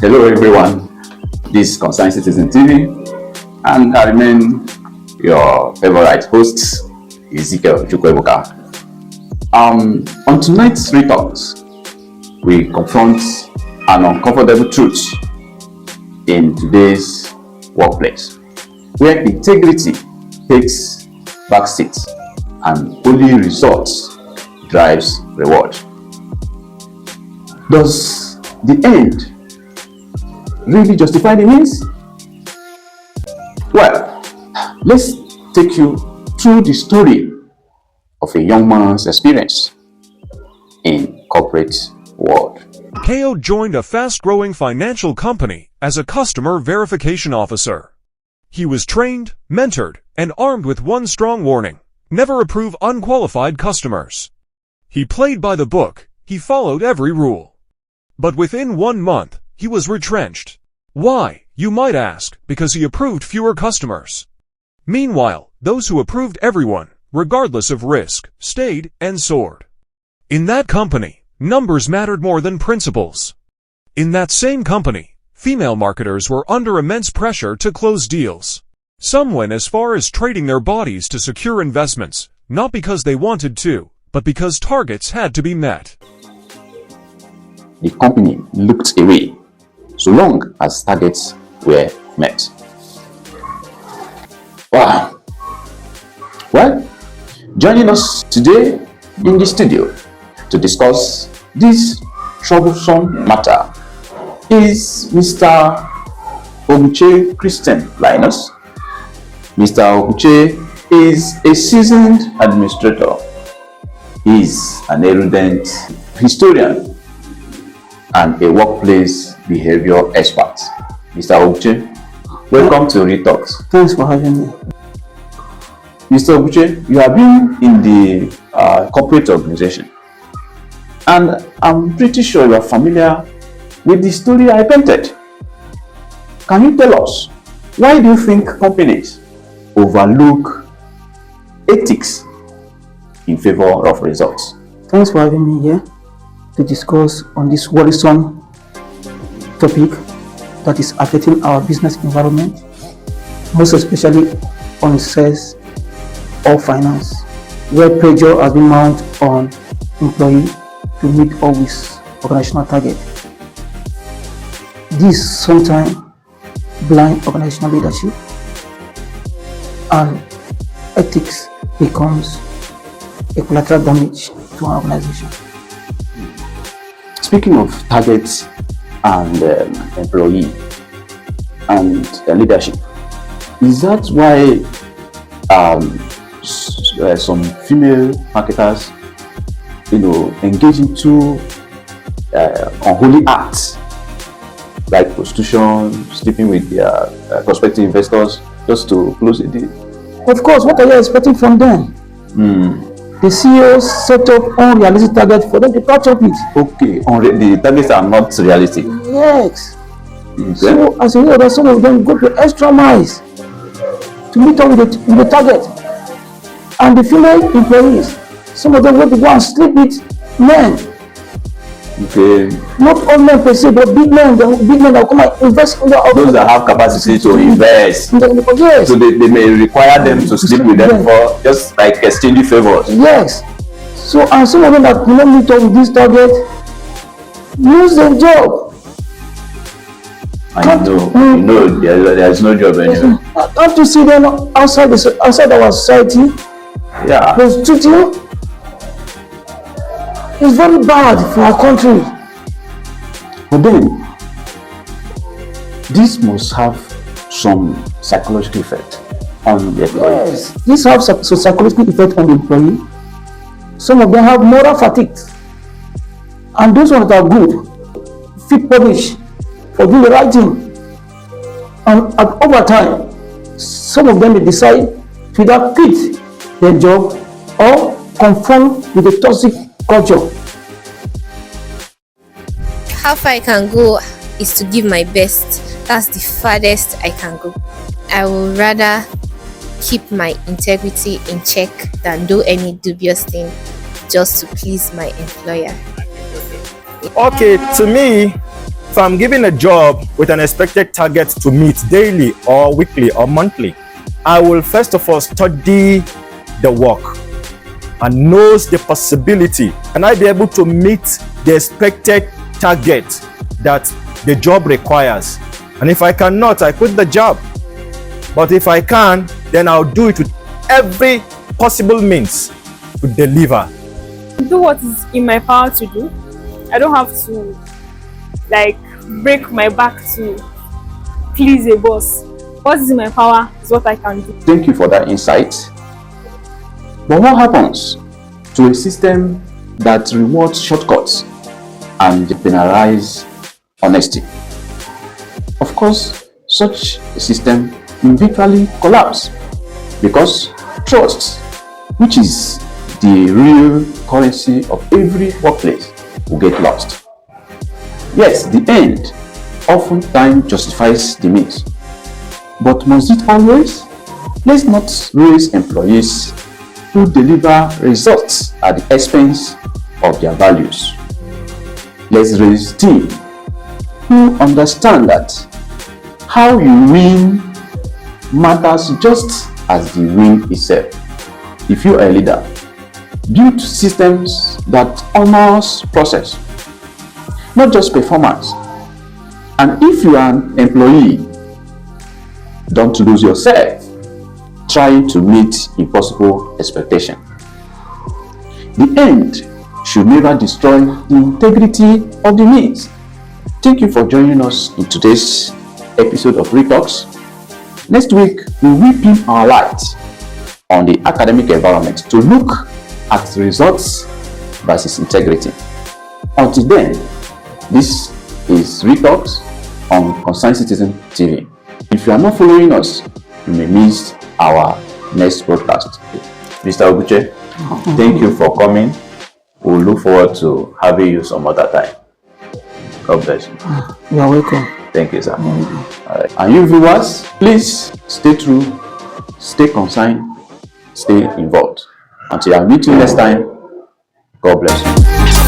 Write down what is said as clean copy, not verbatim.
Hello everyone, this is Concerned Citizen TV and I remain your favorite host, Ezekiel Chukwuebuka. On tonight's Retalks, we confront an uncomfortable truth in today's workplace, where integrity takes backseat and only results drives reward. Does the end really justify the means? Well, let's take you through the story of a young man's experience in corporate world. KO joined a fast-growing financial company as a customer verification officer. He was trained, mentored, and armed with one strong warning: never approve unqualified customers. He played by the book, he followed every rule. But within 1 month, he was retrenched. Why, you might ask? Because he approved fewer customers. Meanwhile, those who approved everyone, regardless of risk, stayed and soared. In that company, numbers mattered more than principles. In that same company, female marketers were under immense pressure to close deals. Some went as far as trading their bodies to secure investments, not because they wanted to, but because targets had to be met. The company looked away so long as targets were met. Wow. Well, joining us today in the studio to discuss this troublesome matter is Mr. Oguche Christian Linus. Mr. Oguche is a seasoned administrator. He is an erudite historian and a workplace behavior expert. Mr. Oguche, welcome to Retalks. Thanks for having me. Mr. Oguche, you have been in the corporate organization, and I'm pretty sure you are familiar with the story I painted. Can you tell us, why do you think companies overlook ethics in favor of results? Thanks for having me here to discuss on this worrisome topic that is affecting our business environment, most especially on sales or finance, where pressure has been mounted on employee to meet always organizational target. This sometimes blind organizational leadership, and ethics becomes a collateral damage to our organization. Speaking of targets and employee and leadership, is that why some female marketers, engage into unholy acts like prostitution, sleeping with their prospective investors just to close a deal? Of course, what are you expecting from them? The CEOs set up unrealistic targets for them to catch up with. Okay, the targets are not realistic. Yes. Okay. So as a result, some of them go to extra miles to meet up with the target. And the female employees, some of them want to go and sleep with men. Okay. Not all men per se, but big men that come and invest in those that have capacity to invest. Yes. So they may require them to sleep with them for just like exchanging favors. Yes. So and some of them that do not meet up with this target lose their job. And you know there is no job anyway. Can't you see them outside our society? Yeah. Prostituting is very bad for our country. But then, this must have some psychological effect on the employee. Yes, this has some psychological effect on the employee. Some of them have moral fatigue, and those ones that are good feel punished for doing the right thing. And over time, some of them may decide to either quit their job or conform with the toxic culture. How far I can go is to give my best. That's the farthest I can go. I would rather keep my integrity in check than do any dubious thing just to please my employer. Okay, to me, If I'm given a job with an expected target to meet daily or weekly or monthly, I will first of all study the work and knows the possibility. Can I be able to meet the expected target that the job requires? And if I cannot, I quit the job. But if I can, then I'll do it with every possible means to deliver. Do what is in my power to do. I don't have to break my back to please a boss. What is in my power is what I can do. Thank you for that insight. But what happens to a system that rewards shortcuts and penalizes honesty? Of course, such a system will virtually collapse because trust, which is the real currency of every workplace, will get lost. Yes, the end oftentimes justifies the means. But must it always? Let's not raise employees who deliver results at the expense of their values. Let's raise teams who understand that how you win matters just as the win itself. If you are a leader, build systems that honors process, not just performance. And if you are an employee, don't lose yourself trying to meet impossible expectations. The end should never destroy the integrity of the means. Thank you for joining us in today's episode of Retox. Next week, we will beam our light on the academic environment to look at results versus integrity. Until then, this is Retox on Concerned Citizen TV. If you are not following us, you may miss our next broadcast. Mr. Oguche, thank you for coming. We'll look forward to having you some other time. God bless you. You are welcome. Thank you, sir. All right. And you viewers, please stay true, stay concerned, stay involved. Until I meet you next time, God bless you.